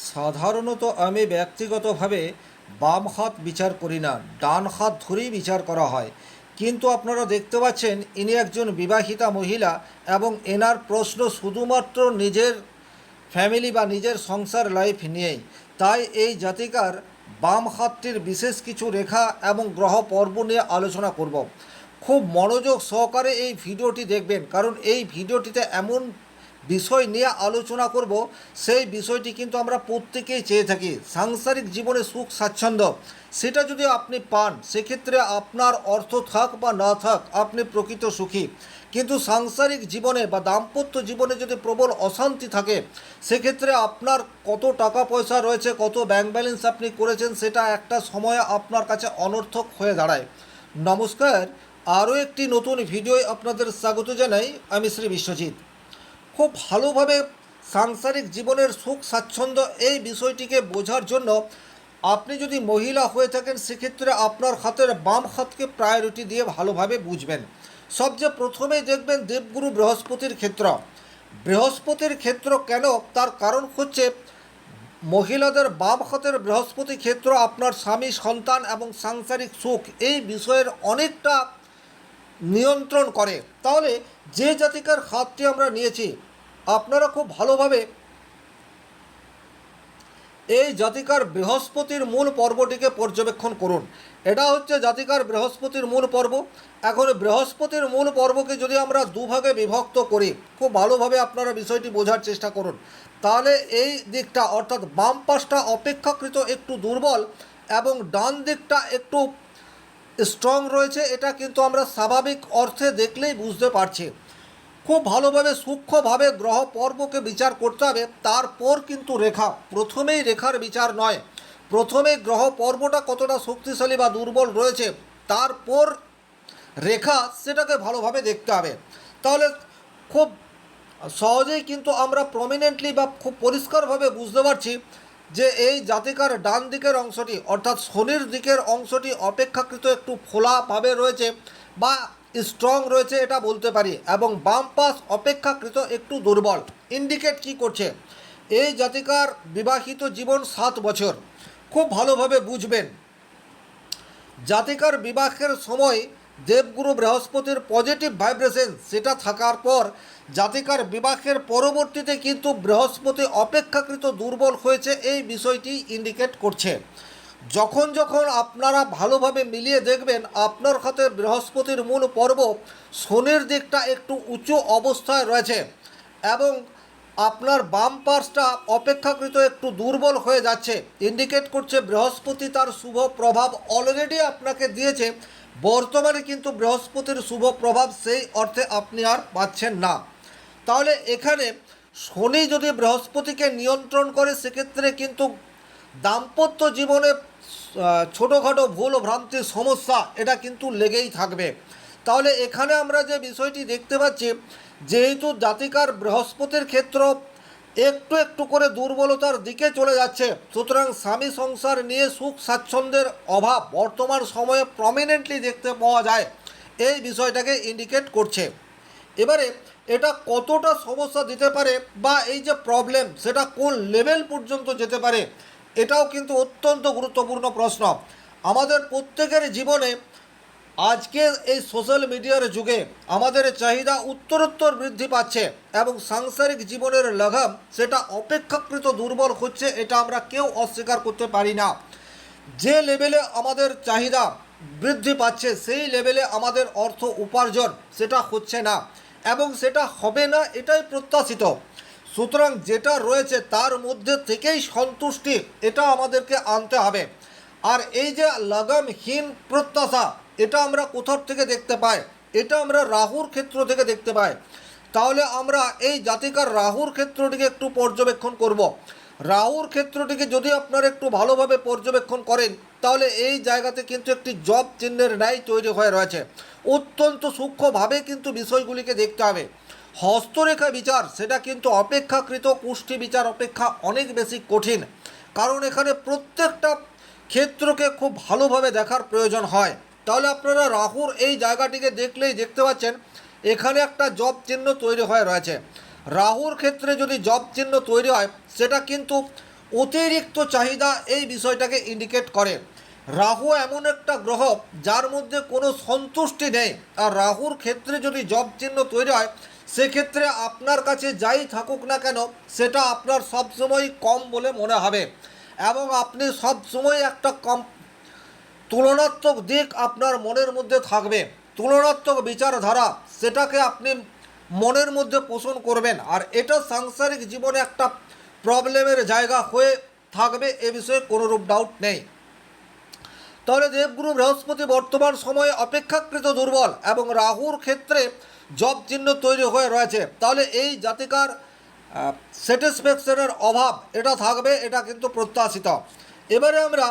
সাধারণত আমি ব্যক্তিগতভাবে বাম হাত বিচার করি না, ডান হাত ধরেই বিচার করা হয়। কিন্তু আপনারা দেখতে পাচ্ছেন ইনি একজন বিবাহিতা মহিলা এবং এনার প্রশ্ন শুধুমাত্র নিজের ফ্যামিলি বা নিজের সংসার লাইফ নিয়েই। তাই এই জাতিকার বাম হাতটির বিশেষ কিছু রেখা এবং গ্রহ পর্ব নিয়ে আলোচনা করব। খুব মনোযোগ সহকারে এই ভিডিওটি দেখবেন, কারণ এই ভিডিওটিতে এমন বিষয় নিয়ে আলোচনা করব, সেই বিষয়টি কিন্তু আমরা প্রত্যেকেই চেয়ে থাকি। সাংসারিক জীবনে সুখ স্বাচ্ছন্দ্য সেটা যদি আপনি পান, সেক্ষেত্রে আপনার অর্থ থাক বা না থাক আপনি প্রকৃত সুখী। কিন্তু সাংসারিক জীবনে বা দাম্পত্য জীবনে যদি প্রবল অশান্তি থাকে, সেক্ষেত্রে আপনার কত টাকা পয়সা রয়েছে, কত ব্যাংক ব্যালেন্স আপনি করেছেন, সেটা একটা সময়ে আপনার কাছে অনর্থক হয়ে দাঁড়ায়। নমস্কার, আরও একটি নতুন ভিডিওয় আপনাদের স্বাগত জানাই। আমি শ্রী বিশ্বজিৎ। খুব ভালোভাবে সাংসারিক জীবনের সুখ স্বাচ্ছন্দ্য এই বিষয়টিকে বোঝার জন্য আপনি যদি মহিলা হয়ে থাকেন, সেক্ষেত্রে আপনার হাতের বাম হাতকে প্রায়োরিটি দিয়ে ভালোভাবে বুঝবেন। সবচেয়ে প্রথমেই দেখবেন দেবগুরু বৃহস্পতির ক্ষেত্র। বৃহস্পতির ক্ষেত্র কেন, তার কারণ হচ্ছে মহিলাদের বাম হাতের বৃহস্পতি ক্ষেত্র আপনার স্বামী, সন্তান এবং সাংসারিক সুখ এই বিষয়ের অনেকটা নিয়ন্ত্রণ করে। তাহলে যে জাতিকার হাতটি আমরা নিয়েছি, আপনারা খুব ভালোভাবে এই জাতিকার বৃহস্পতির মূল পর্বটিকে পর্যবেক্ষণ করুন। এটা হচ্ছে জাতিকার বৃহস্পতির মূল পর্ব। এখন বৃহস্পতির মূল পর্বকে যদি আমরা দুভাগে বিভক্ত করি, খুব ভালোভাবে আপনারা বিষয়টি বোঝার চেষ্টা করুন, তাহলে এই দিকটা অর্থাৎ বাম পাশটা অপেক্ষাকৃত একটু দুর্বল এবং ডান দিকটা একটু স্ট্রং রয়েছে। এটা কিন্তু আমরা স্বাভাবিক অর্থে দেখলেই বুঝতে পারছি। খুব ভালোভাবে সূক্ষ্মভাবে গ্রহ পর্বকে বিচার করতে হবে, তারপর কিন্তু রেখা। প্রথমেই রেখার বিচার নয়, প্রথমে গ্রহ পর্বটা কতটা শক্তিশালী বা দুর্বল রয়েছে, তারপর রেখা, সেটাকে ভালোভাবে দেখতে হবে। তাহলে খুব সহজেই কিন্তু আমরা প্রমিনেন্টলি বা খুব পরিষ্কারভাবে বুঝতে পারছি যে এই জাতিকার ডান দিকের অংশটি অর্থাৎ শনির দিকের অংশটি অপেক্ষাকৃত একটু ফোলাভাবে রয়েছে বা স্ট্রং রয়েছে, এটা বলতে পারি। এবং বাম পাশ অপেক্ষাকৃত একটু দুর্বল। ইন্ডিকেট কি করছে? এই জাতিকার বিবাহিত জীবন 7 বছর। খুব ভালোভাবে বুঝবেন, জাতিকার বিবাহের সময় দেবগুরু বৃহস্পতির পজিটিভ ভাইব্রেশন সেটা থাকার পর জাতিকার বিবাহের পরবর্তীতে কিন্তু বৃহস্পতি অপেক্ষাকৃত দুর্বল হয়েছে, এই বিষয়টি ইন্ডিকেট করছে। যখন যখন আপনারা ভালোভাবে মিলিয়ে দেখবেন আপনার হাতে বৃহস্পতির মূল পর্ব শনির দিকটা একটু উঁচু অবস্থায় রয়েছে এবং আপনার বাম পাশটা অপেক্ষাকৃত একটু দুর্বল হয়ে যাচ্ছে, ইন্ডিকেট করছে বৃহস্পতি তার শুভ প্রভাব অলরেডি আপনাকে দিয়েছে। বর্তমানে কিন্তু বৃহস্পতির শুভ প্রভাব সেই অর্থে আপনি আর পাচ্ছেন না। তাহলে এখানে শনি যদি বৃহস্পতিকে নিয়ন্ত্রণ করে, সেক্ষেত্রে কিন্তু দাম্পত্য জীবনে ছোটোখাটো ভুল ভ্রান্তির সমস্যা এটা কিন্তু লেগেই থাকবে। তাহলে এখানে আমরা যে বিষয়টি দেখতে পাচ্ছি, যেহেতু জাতিকার বৃহস্পতির ক্ষেত্র একটু একটু করে দুর্বলতার দিকে চলে যাচ্ছে, সুতরাং স্বামী সংসার নিয়ে সুখ স্বাচ্ছন্দ্যের অভাব বর্তমান সময়ে প্রমিনেন্টলি দেখতে পাওয়া যায়, এই বিষয়টাকে ইন্ডিকেট করছে। এবারে এটা কতটা সমস্যা দিতে পারে বা এই যে প্রবলেম সেটা কোন লেভেল পর্যন্ত যেতে পারে, এটাও কিন্তু অত্যন্ত গুরুত্বপূর্ণ প্রশ্ন। আমাদের প্রত্যেকের জীবনে আজকে এই সোশ্যাল মিডিয়ার যুগে আমাদের চাহিদা উত্তরোত্তর বৃদ্ধি পাচ্ছে এবং সাংসারিক জীবনের লাগাম সেটা অপেক্ষাকৃত দুর্বল হচ্ছে, এটা আমরা কেউ অস্বীকার করতে পারি না। যে লেভেলে আমাদের চাহিদা বৃদ্ধি পাচ্ছে, সেই লেভেলে আমাদের অর্থ উপার্জন সেটা হচ্ছে না এবং সেটা হবে না, এটাই প্রত্যাশিত। সুতরাং যেটা রয়েছে তার মধ্যে থেকেই সন্তুষ্টি এটা আমাদেরকে আনতে হবে। আর এই যে লাগামহীন প্রত্যাশা, এটা আমরা কোথার থেকে দেখতে পাই? এটা আমরা রাহুর ক্ষেত্র থেকে দেখতে পাই। তাহলে আমরা এই জাতিকার রাহুর ক্ষেত্রটিকে একটু পর্যবেক্ষণ করব। রাহুর ক্ষেত্রটিকে যদি আপনারা একটু ভালোভাবে পর্যবেক্ষণ করেন, তাহলে এই জায়গাতে কিন্তু একটি জব চিহ্নের ন্যায় তৈরি হয়ে রয়েছে। অত্যন্ত সূক্ষ্মভাবে কিন্তু বিষয়গুলিকে দেখতে হবে। হস্তরেখা বিচার সেটা কিন্তু অপেক্ষাকৃত কুষ্ঠি বিচার অপেক্ষা অনেক বেশি কঠিন, কারণ এখানে প্রত্যেকটা ক্ষেত্রকে খুব ভালোভাবে দেখার প্রয়োজন হয়। তাহলে আপনারা রাহুর এই জায়গাটিকে দেখলেই দেখতে পাচ্ছেন এখানে একটা জব চিহ্ন তৈরি হয়ে রয়েছে। রাহুর ক্ষেত্রে যদি জব চিহ্ন তৈরি হয়, সেটা কিন্তু অতিরিক্ত চাহিদা এই বিষয়টাকে ইন্ডিকেট করে। রাহু এমন একটা গ্রহ যার মধ্যে কোনো সন্তুষ্টি নেই, আর রাহুর ক্ষেত্রে যদি জব চিহ্ন তৈরি হয় সেক্ষেত্রে আপনার কাছে যাই থাকুক না কেন সেটা আপনার সবসময় কম বলে মনে হবে, এবং আপনি সবসময় একটা কম তুলনাত্মক দিক আপনার মনের মধ্যে থাকবে, তুলনাত্মক বিচারধারা সেটাকে আপনি মনের মধ্যে পোষণ করবেন, আর এটা সাংসারিক জীবনে একটা প্রবলেমের জায়গা হয়ে থাকবে, এ বিষয়ে কোনোরূপ ডাউট নেই। তাহলে দেবগুরু বৃহস্পতি বর্তমান সময়ে অপেক্ষাকৃত দুর্বল এবং রাহুর ক্ষেত্রে জব চিহ্ন তৈরি হয়ে রয়েছে, তাহলে এই জাতিকার স্যাটিসফ্যাকশনের অভাব এটা থাকবে, এটা কিন্তু প্রত্যাশিত। এবারে আমরা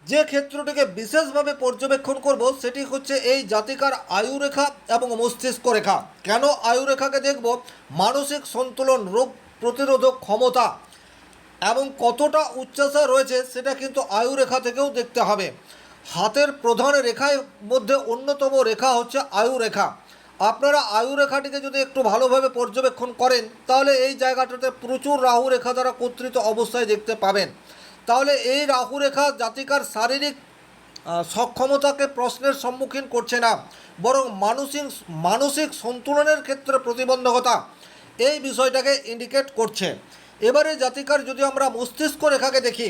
যে ক্ষেত্রটিকে বিশেষভাবে পর্যবেক্ষণ করব সেটি হচ্ছে এই জাতিকার আয়ুরেখা এবং মস্তিষ্ক রেখা। কেন আয়ুরেখাকে দেখব? মানসিক সন্তুলন, রোগ প্রতিরোধক ক্ষমতা এবং কতটা উচ্চাসা রয়েছে সেটা কিন্তু আয়ুরেখা থেকেও দেখতে হবে। হাতের প্রধান রেখার মধ্যে অন্যতম রেখা হচ্ছে আয়ুরেখা। আপনারা আয়ুরেখাটিকে যদি একটু ভালোভাবে পর্যবেক্ষণ করেন তাহলে এই জায়গাটাতে প্রচুর রাহু রেখা দ্বারা কর্তৃত অবস্থায় দেখতে পাবেন। তাহলে এই রাহুরেখা জাতিকার শারীরিক সক্ষমতাকে প্রশ্নের সম্মুখীন করছে না, বরং মানসিক সন্তুলনের ক্ষেত্রে প্রতিবন্ধকতা এই বিষয়টাকে ইন্ডিকেট করছে। এবারে জাতিকার যদি আমরা মস্তিষ্ক রেখাকে দেখি,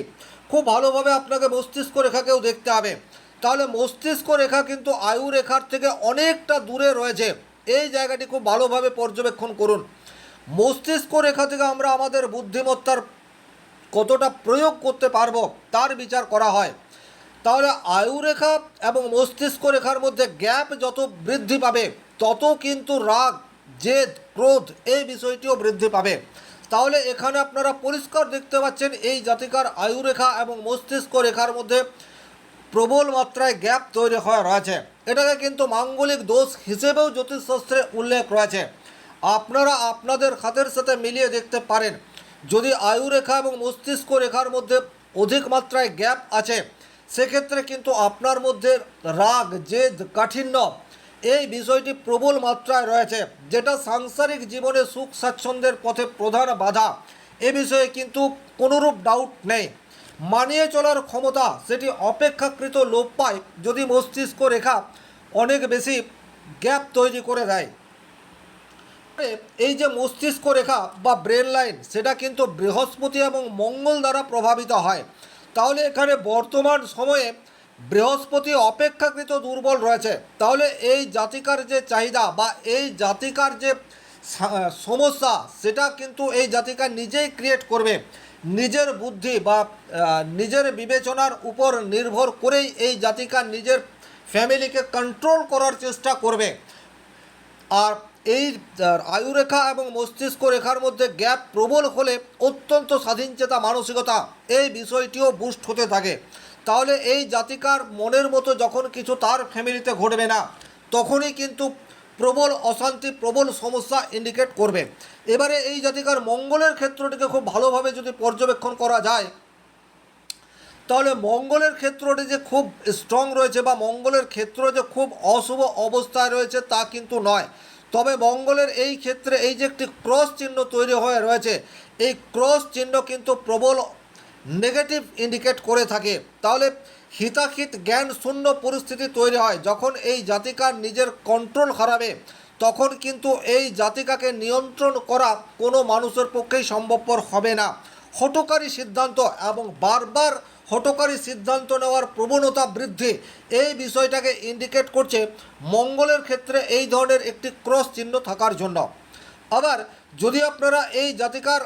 খুব ভালোভাবে আপনাকে মস্তিষ্ক রেখাকেও দেখতে হবে। তাহলে মস্তিষ্ক রেখা কিন্তু আয়ু রেখার থেকে অনেকটা দূরে রয়েছে, এই জায়গাটি খুব ভালোভাবে পর্যবেক্ষণ করুন। মস্তিষ্ক রেখা থেকে আমরা আমাদের বুদ্ধিমত্তার কতটা প্রয়োগ করতে পারবো তার বিচার করা হয়। তাহলে আয়ুরেখা এবং মস্তিষ্ক রেখার মধ্যে গ্যাপ যত বৃদ্ধি পাবে তত কিন্তু রাগ, জেদ, ক্রোধ এই বিষয়টিও বৃদ্ধি পাবে। তাহলে এখানে আপনারা পরিষ্কার দেখতে পাচ্ছেন এই জাতিকার আয়ুরেখা এবং মস্তিষ্ক রেখার মধ্যে প্রবল মাত্রায় গ্যাপ তৈরি হয়ে রয়েছে। এটাকে কিন্তু মাঙ্গলিক দোষ হিসেবেও জ্যোতিষশাস্ত্রে উল্লেখ রয়েছে। আপনারা আপনাদের খাতের সাথে মিলিয়ে দেখতে পারেন, যদি আয়ুরেখা এবং মস্তিষ্ক রেখার মধ্যে অধিক মাত্রায় গ্যাপ আছে সেক্ষেত্রে কিন্তু আপনার মধ্যে রাগ, জেদ, কাঠিন্য এই বিষয়টি প্রবল মাত্রায় রয়েছে, যেটা সাংসারিক জীবনে সুখ স্বাচ্ছন্দ্যের পথে প্রধান বাধা। এ বিষয়ে কিন্তু কোনোরূপ ডাউট নেই। মানিয়ে চলার ক্ষমতা সেটি অপেক্ষাকৃত লোপ পায় যদি মস্তিষ্ক রেখা অনেক বেশি গ্যাপ তৈরি করে দেয়। এই যে মস্তিষ্ক রেখা বা ব্রেন লাইন সেটা কিন্তু বৃহস্পতি এবং মঙ্গল দ্বারা প্রভাবিত হয়। তাহলে এখানে বর্তমান সময়ে বৃহস্পতি অপেক্ষাকৃত দুর্বল রয়েছে। তাহলে এই জাতিকার যে চাহিদা বা এই জাতিকার যে সমস্যা সেটা কিন্তু এই জাতিকা নিজেই ক্রিয়েট করবে। নিজের বুদ্ধি বা নিজের বিবেচনার উপর নির্ভর করেই এই জাতিকা নিজের ফ্যামিলিকে কন্ট্রোল করার চেষ্টা করবে। আর এই আয়ুরেখা এবং মস্তিষ্ক রেখার মধ্যে গ্যাপ প্রবল হলে অত্যন্ত স্বাধীনচেতা মানসিকতা এই বিষয়টিও বুস্ট হতে থাকে। তাহলে এই জাতিকার মনের মতো যখন কিছু তার ফ্যামিলিতে ঘটবে না তখনই কিন্তু প্রবল অশান্তি, প্রবল সমস্যা ইন্ডিকেট করবে। এবারে এই জাতিকার মঙ্গলের ক্ষেত্রটিকে খুব ভালোভাবে যদি পর্যবেক্ষণ করা যায় তাহলে মঙ্গলের ক্ষেত্রটি যে খুব স্ট্রং রয়েছে বা মঙ্গলের ক্ষেত্র যে খুব অশুভ অবস্থায় রয়েছে তা কিন্তু নয়। তবে মঙ্গলের এই ক্ষেত্রে এই যে একটি ক্রস চিহ্ন তৈরি হয়ে রয়েছে, এই ক্রস চিহ্ন কিন্তু প্রবল নেগেটিভ ইন্ডিকেট করে থাকে। তাহলে হিতাহিত জ্ঞান শূন্য পরিস্থিতি তৈরি হয় যখন এই জাতিকার নিজের কন্ট্রোল হারাবে, তখন কিন্তু এই জাতিকাকে নিয়ন্ত্রণ করা কোনো মানুষের পক্ষেই সম্ভবপর হবে না। হঠকারী সিদ্ধান্ত এবং বারবার হঠকারী সিদ্ধান্ত নেওয়ার প্রবণতা বৃদ্ধি এই বিষয়টাকে ইন্ডিকেট করছে মঙ্গলের ক্ষেত্রে এই ধরনের একটি ক্রস চিহ্ন থাকার জন্য। আবার যদি আপনারা এই জাতিকার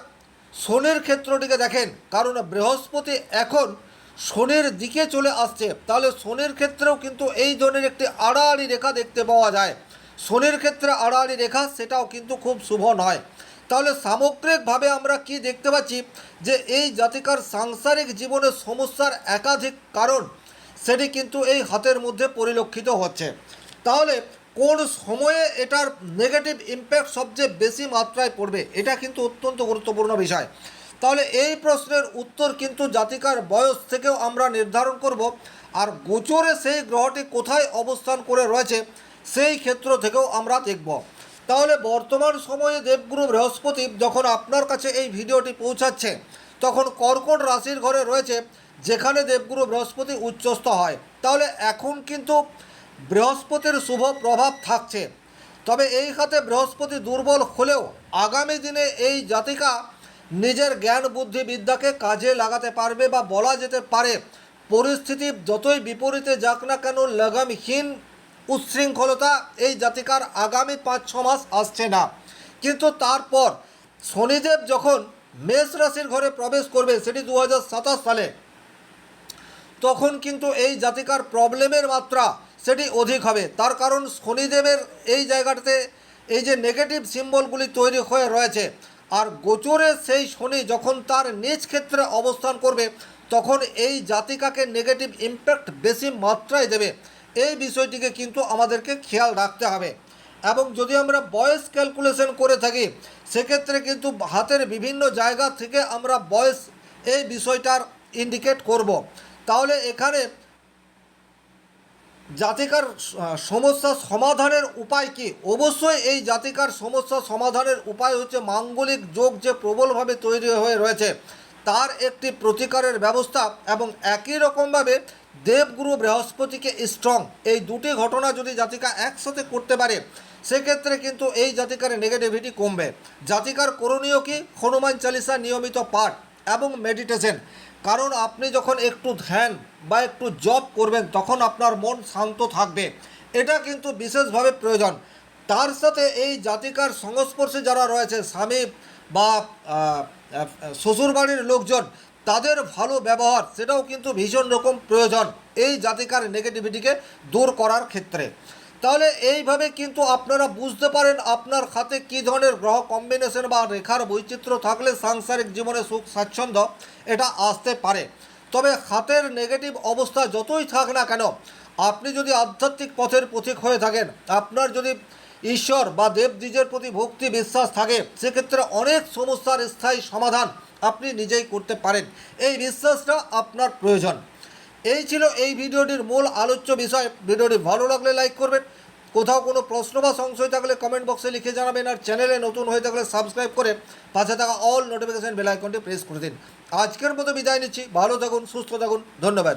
শনির ক্ষেত্রটিকে দেখেন, কারণ বৃহস্পতি এখন শনির দিকে চলে আসছে, তাহলে শনির ক্ষেত্রেও কিন্তু এই ধরনের একটি আড়াআড়ি রেখা দেখতে পাওয়া যায়। শনির ক্ষেত্রে আড়াআড়ি রেখা সেটাও কিন্তু খুব শুভ নয়। তাহলে সামগ্রিকভাবে আমরা কি দেখতে পাচ্ছি যে এই জাতিকার সাংসারিক জীবনের সমস্যার একাধিক কারণ সেটি কিন্তু এই হাতের মধ্যে পরিলক্ষিত হচ্ছে। তাহলে কোন সময়ে এটার নেগেটিভ ইম্প্যাক্ট সবচেয়ে বেশি মাত্রায় পড়বে এটা কিন্তু অত্যন্ত গুরুত্বপূর্ণ বিষয়। তাহলে এই প্রশ্নের উত্তর কিন্তু জাতিকার বয়স থেকেও আমরা নির্ধারণ করব, আর গোচরে সেই গ্রহটি কোথায় অবস্থান করে রয়েছে সেই ক্ষেত্র থেকেও আমরা দেখব। তাহলে বর্তমান সময়ে দেবগুরু বৃহস্পতি যখন আপনার কাছে এই ভিডিওটি পৌঁছাচ্ছে তখন কর্কট রাশির ঘরে রয়েছে, যেখানে দেবগুরু বৃহস্পতি উচ্চস্থ হয়। তাহলে এখন কিন্তু বৃহস্পতির শুভ প্রভাব থাকছে। তবে এই খাতে বৃহস্পতি দুর্বল হলেও আগামী দিনে এই জাতিকা নিজের জ্ঞান বুদ্ধি বিদ্যাকে কাজে লাগাতে পারবে, বা বলা যেতে পারে পরিস্থিতি যতই বিপরীতে যাক না কেন লাগামহীন উচ্ছৃঙ্খলতা এই জাতিকার আগামী 5-6 মাস আসছে না। কিন্তু তারপর শনিদেব যখন মেষ রাশির ঘরে প্রবেশ করবে, সেটি 2027 সালে, তখন কিন্তু এই জাতিকার প্রবলেমের মাত্রা সেটি অধিক হবে। তার কারণ শনিদেবের এই জায়গাটাতে এই যে নেগেটিভ সিম্বলগুলি তৈরি হয়ে রয়েছে, আর গোচরে সেই শনি যখন তার নিজ ক্ষেত্রে অবস্থান করবে, তখন এই জাতিকাকে নেগেটিভ ইম্প্যাক্ট বেশি মাত্রায় দেবে। এই বিষয়টিকে কিন্তু আমাদেরকে খেয়াল রাখতে হবে। এবং যদি আমরা বয়স ক্যালকুলেশন করে থাকি, সেক্ষেত্রে কিন্তু হাতের বিভিন্ন জায়গা থেকে আমরা বয়স এই বিষয়টার ইন্ডিকেট করব। তাহলে এখানে জাতিকার সমস্যা সমাধানের উপায় কি? অবশ্যই এই জাতিকার সমস্যা সমাধানের উপায় হচ্ছে মাঙ্গলিক যোগ যে প্রবলভাবে তৈরি হয়ে রয়েছে, তার একটি প্রতিকারের ব্যবস্থা, এবং একই রকমভাবে দেবগুরু বৃহস্পতিকে স্ট্রং, এই দুটি ঘটনা যদি জাতিকা একসাথে করতে পারে, সেক্ষেত্রে কিন্তু এই জাতিকার নেগেটিভিটি কমবে। জাতিকার করণীয় কি? হনুমান চালিসা নিয়মিত পাঠ এবং মেডিটেশন। কারণ আপনি যখন একটু ধ্যান বা একটু জপ করবেন, তখন আপনার মন শান্ত থাকবে। এটা কিন্তু বিশেষভাবে প্রয়োজন। তার সাথে এই জাতিকার সংস্পর্শে যারা রয়েছে, স্বামী বা শ্বশুরবাড়ির লোকজন, তাদের ভালো ব্যবহার সেটাও কিন্তু ভীষণ রকম প্রয়োজন এই জাতিকার নেগেটিভিটিকে দূর করার ক্ষেত্রে। তাহলে এইভাবে কিন্তু আপনারা বুঝতে পারেন আপনার খাতে কী ধরনের গ্রহ কম্বিনেশন বা রেখার বৈচিত্র্য থাকলে সাংসারিক জীবনে সুখ স্বাচ্ছন্দ্য এটা আসতে পারে। তবে খাতের নেগেটিভ অবস্থা যতই থাক না কেন, আপনি যদি আধ্যাত্মিক পথের পথিক হয়ে থাকেন, আপনার যদি ঈশ্বর বা দেবদ্বিজের প্রতি ভক্তি বিশ্বাস থাকে, সেক্ষেত্রে অনেক সমস্যার স্থায়ী সমাধান আপনি নিজেই করতে পারেন। এই বিশ্বাসটা আপনার প্রয়োজন। এই ছিল এই ভিডিওটির মূল আলোচ্য বিষয়। ভিডিওটি ভালো লাগলে লাইক করবেন, কোথাও কোনো প্রশ্ন বা সংশয় থাকলে কমেন্ট বক্সে লিখে জানাবেন, আর চ্যানেলে নতুন হয়ে থাকলে সাবস্ক্রাইব করে পাশে থাকা অল নোটিফিকেশন বেল আইকনটি প্রেস করে দিন। আজকের মতো বিদায় নিচ্ছি। ভালো থাকুন, সুস্থ থাকুন, ধন্যবাদ।